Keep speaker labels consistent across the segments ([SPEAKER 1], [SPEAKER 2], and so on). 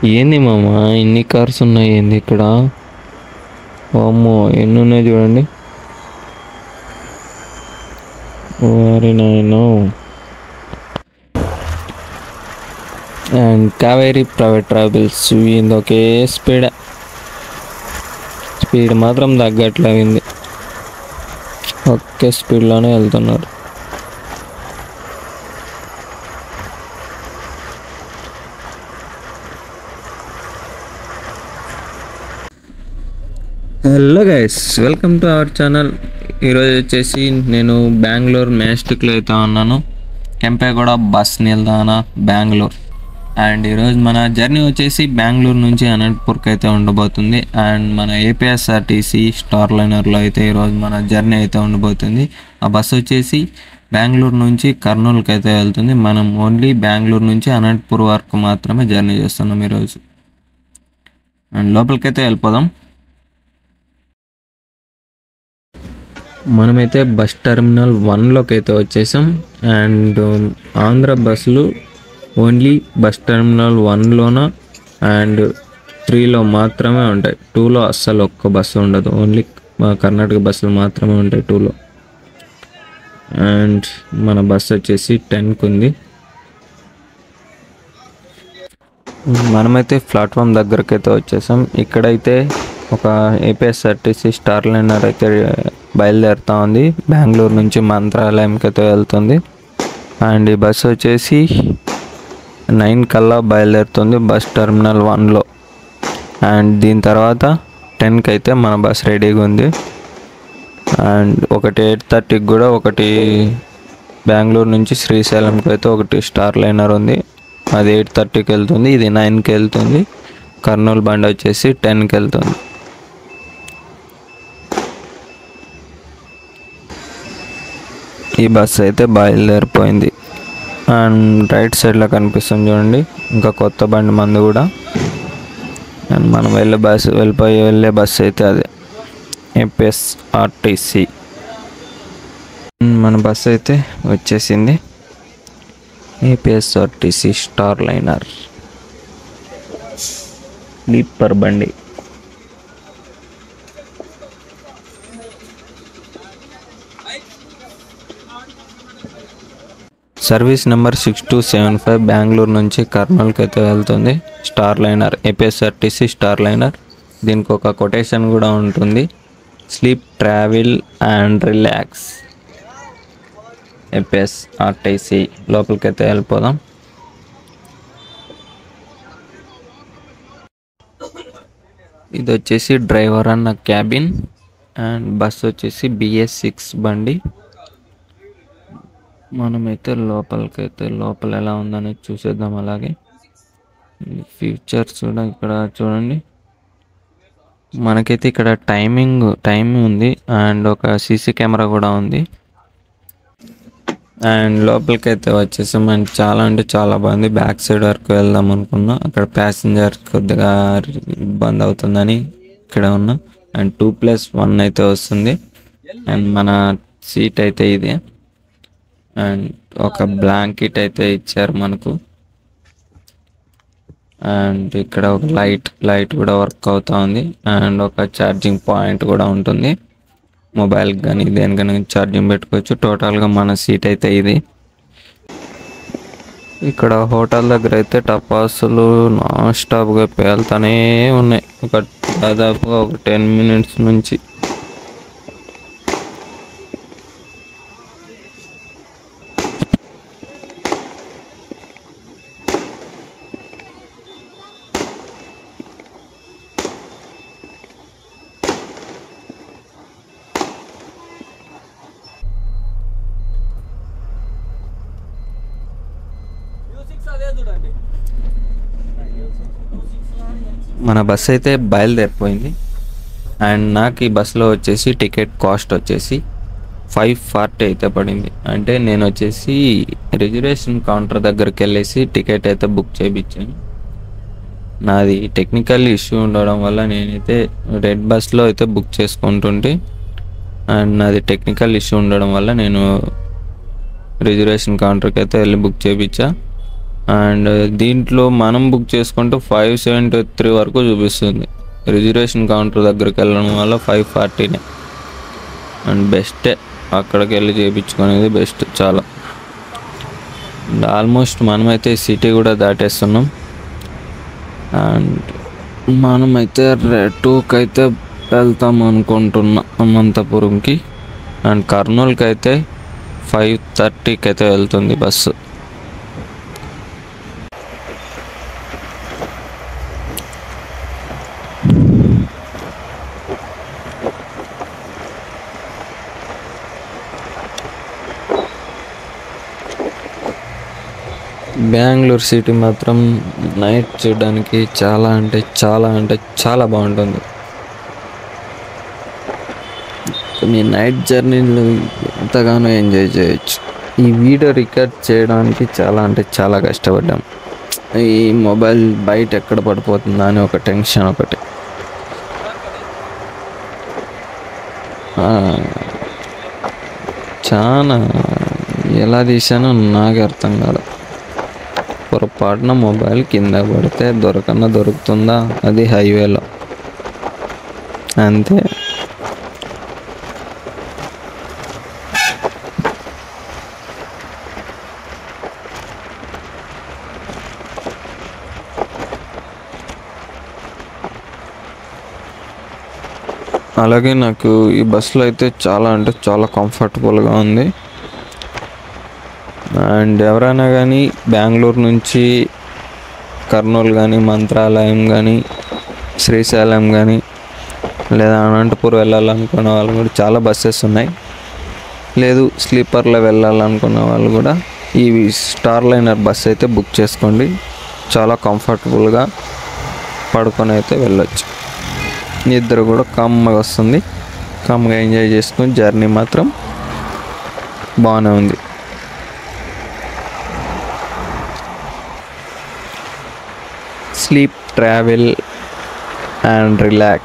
[SPEAKER 1] ఏంది మామ ఇన్ని కార్స్ ఉన్నాయి ఏంది ఇక్కడ? అమ్మో ఎన్ని ఉన్నాయి చూడండి. ఓరి నాయనో. అండ్ కావేరీ ప్రైవేట్ ట్రావెల్స్ ఏంది ఒకే స్పీడ్ మాత్రం తగ్గట్లేదు, ఒకే స్పీడ్లోనే వెళ్తున్నారు. Hello guys, welcome to our channel. ఈరోజు వచ్చేసి నేను బెంగళూరు మ్యాజిస్టిక్లో అయితే ఉన్నాను. కెంపేగూడ బస్ని వెళ్తానా బెంగళూరు. అండ్ ఈరోజు మన జర్నీ వచ్చేసి బెంగళూరు నుంచి అనంతపూర్కి అయితే ఉండబోతుంది. అండ్ మన ఏపీఎస్ఆర్టీసీ స్టార్ లైనర్లో అయితే ఈరోజు మన జర్నీ అయితే ఉండబోతుంది. ఆ బస్సు వచ్చేసి బెంగళూరు నుంచి కర్నూలుకి అయితే వెళ్తుంది. మనం ఓన్లీ బెంగళూరు నుంచి అనంతపూర్ వరకు మాత్రమే జర్నీ చేస్తున్నాం ఈరోజు. అండ్ లోపలికైతే వెళ్ళిపోదాం. మనమైతే బస్ టెర్మినల్ 1లోకి అయితే వచ్చేసాం. అండ్ ఆంధ్ర బస్సులు ఓన్లీ బస్ టెర్మినల్ 1లోన అండ్ 3లో మాత్రమే ఉంటాయి. 2లో అస్సలు ఒక్క బస్సు ఉండదు. ఓన్లీ కర్ణాటక బస్సులు మాత్రమే ఉంటాయి 2లో. అండ్ మన బస్సు వచ్చేసి 10కి ఉంది. మనమైతే ప్లాట్ఫామ్ దగ్గరికి అయితే వచ్చేసాం. ఇక్కడైతే ఒక ఏపీఎస్ఆర్టీసీ స్టార్ లైనర్ అయితే బయలుదేరుతూ ఉంది. బెంగళూరు నుంచి మంత్రాలయంకి అయితే వెళ్తుంది. అండ్ ఈ బస్సు వచ్చేసి 9 కల్లా బయలుదేరుతుంది బస్ టెర్మినల్ 1లో. అండ్ దీని తర్వాత 10కి అయితే మన బస్ రెడీగా ఉంది. అండ్ ఒకటి 8:30కి కూడా ఒకటి బెంగళూరు నుంచి శ్రీశైలంకి అయితే ఒకటి స్టార్ లైనర్ ఉంది. అది 8:30కి వెళ్తుంది, ఇది 9కి వెళ్తుంది. కర్నూలు బండి వచ్చేసి 10కి వెళ్తుంది. ఈ బస్సు అయితే బయలుదేరిపోయింది. అండ్ రైట్ సైడ్లో కనిపిస్తుంది చూడండి, ఇంకా కొత్త బండి మంది కూడా. అండ్ మనం వెళ్ళే బస్సు అయితే అదే ఏపీఎస్ఆర్టీసీ. మన బస్సు అయితే వచ్చేసింది, ఏపీఎస్ఆర్టీసీ స్టార్ లైనర్ స్లీపర్ బండి. సర్వీస్ నెంబర్ 6275 బెంగళూరు నుంచి కర్నూలుకి అయితే వెళ్తుంది. Star liner, APSRTC star liner. దీనికి ఒక కొటేషన్ కూడా ఉంటుంది, sleep, travel and relax, APSRTC. లోపలికి అయితే వెళ్ళిపోదాం. ఇది వచ్చేసి డ్రైవర్ అన్న క్యాబిన్. అండ్ బస్ వచ్చేసి BS6 బండి. మనమైతే లోపల ఎలా ఉందనేది చూసేద్దాం. అలాగే ఫీచర్స్ కూడా ఇక్కడ చూడండి. మనకైతే ఇక్కడ టైం ఉంది. అండ్ ఒక సీసీ కెమెరా కూడా ఉంది. అండ్ లోపలికైతే వచ్చేసి మనకి చాలా అంటే చాలా బాగుంది. బ్యాక్ సైడ్ వరకు వెళ్దాం అనుకున్నా, అక్కడ ప్యాసింజర్ కొద్దిగా ఇబ్బంది అవుతుందని ఇక్కడ ఉన్నా. అండ్ 2+1 అయితే వస్తుంది. అండ్ మన సీట్ అయితే ఇది. అండ్ ఒక బ్లాంకెట్ అయితే ఇచ్చారు మనకు. అండ్ ఇక్కడ ఒక లైట్ కూడా వర్క్ అవుతా ఉంది. అండ్ ఒక ఛార్జింగ్ పాయింట్ కూడా ఉంటుంది. మొబైల్కి కానీ దేనికైనా ఛార్జింగ్ పెట్టుకోవచ్చు. టోటల్గా మన సీట్ అయితే ఇది. ఇక్కడ హోటల్ దగ్గర అయితే టపాసులు నాన్ స్టాప్గా పేలుతూనే ఉన్నాయి, దాదాపుగా ఒక 10 మినిట్స్ నుంచి. మన బస్సు అయితే బయలుదేరిపోయింది. అండ్ నాకు ఈ బస్సులో వచ్చేసి టికెట్ కాస్ట్ వచ్చేసి 540 అయితే పడింది. అంటే నేను వచ్చేసి రిజర్వేషన్ కౌంటర్ దగ్గరికి వెళ్ళేసి టికెట్ అయితే బుక్ చేయించాను. నాది టెక్నికల్ ఇష్యూ ఉండడం వల్ల నేనైతే రెడ్ బస్లో అయితే బుక్ చేసుకుంటుంటే, అండ్ నాది టెక్నికల్ ఇష్యూ ఉండడం వల్ల నేను రిజర్వేషన్ కౌంటర్కి అయితే వెళ్ళి బుక్ చేయించా. అండ్ దీంట్లో మనం బుక్ చేసుకుంటే 573 వరకు చూపిస్తుంది. రిజర్వేషన్ కౌంటర్ దగ్గరికి వెళ్ళడం వల్ల 540నే. అండ్ బెస్టే, అక్కడికి వెళ్ళి చేయించుకునేది బెస్ట్ చాలా. అండ్ ఆల్మోస్ట్ మనమైతే సిటీ కూడా దాటేస్తున్నాం. అండ్ మనమైతే 2కి అయితే వెళ్తాం అనుకుంటున్నాం అనంతపురంకి. అండ్ కర్నూలుకి అయితే 5:30కి అయితే వెళ్తుంది బస్సు. బెంగళూరు సిటీ మాత్రం నైట్ చూడడానికి చాలా అంటే చాలా బాగుంటుంది. మీ నైట్ జర్నీలు ఎంతగానో ఎంజాయ్ చేయొచ్చు. ఈ వీడియో రికార్డ్ చేయడానికి చాలా అంటే చాలా కష్టపడ్డాం. ఈ మొబైల్ బయట ఎక్కడ పడిపోతుందా అని ఒక టెన్షన్ ఒకటి. చాలా ఎలా తీసానో నాకు అర్థం కాదు. పొరపాటున మొబైల్ కింద పడితే దొరుకుతుందా, అది హైవేలో, అంతే. అలాగే నాకు ఈ బస్సులో అయితే చాలా అంటే చాలా కంఫర్టబుల్గా ఉంది. అండ్ ఎవరైనా కానీ బెంగళూరు నుంచి కర్నూలు కానీ, మంత్రాలయం కానీ, శ్రీశైలం కానీ, లేదా అనంతపురం వెళ్ళాలనుకున్న వాళ్ళు కూడా చాలా బస్సెస్ ఉన్నాయి. లేదు స్లీపర్లో వెళ్ళాలనుకున్న వాళ్ళు కూడా ఈ స్టార్లైనర్ బస్ అయితే బుక్ చేసుకోండి. చాలా కంఫర్టబుల్గా పడుకొని అయితే వెళ్ళొచ్చు. నిద్ర కూడా కమ్మగా వస్తుంది. కమ్మగా ఎంజాయ్ చేసుకుని జర్నీ మాత్రం బాగానే ఉంది. Sleep, travel and relax.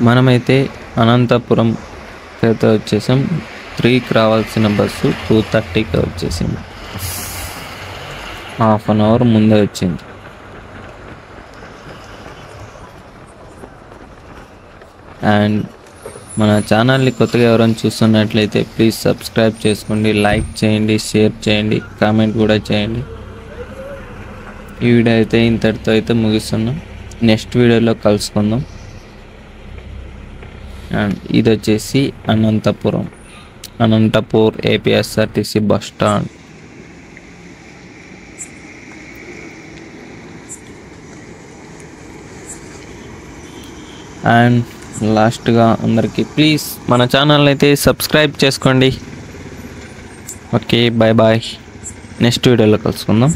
[SPEAKER 1] మనమైతే అనంతపురం అయితే వచ్చేసాం. 3కి రావాల్సిన బస్సు 2:30కి వచ్చేసింది. హాఫ్ అన్ అవర్ ముందే వచ్చింది. అండ్ మన ఛానల్ని కొత్తగా ఎవరైనా చూస్తున్నట్లయితే ప్లీజ్ సబ్స్క్రైబ్ చేసుకోండి, లైక్ చేయండి, షేర్ చేయండి, కామెంట్ కూడా చేయండి. ఈ వీడియో అయితే ఇంతటితో అయితే ముగిస్తున్నాం. నెక్స్ట్ వీడియోలో కలుసుకుందాం. అండ్ ఇది వచ్చేసి Anantapur APSRTC bus stand. And లాస్ట్గా అందరికీ ప్లీజ్ మన ఛానల్ అయితే సబ్స్క్రైబ్ చేసుకోండి. Okay, bye bye. నెక్స్ట్ వీడియోలో కలుసుకుందాం.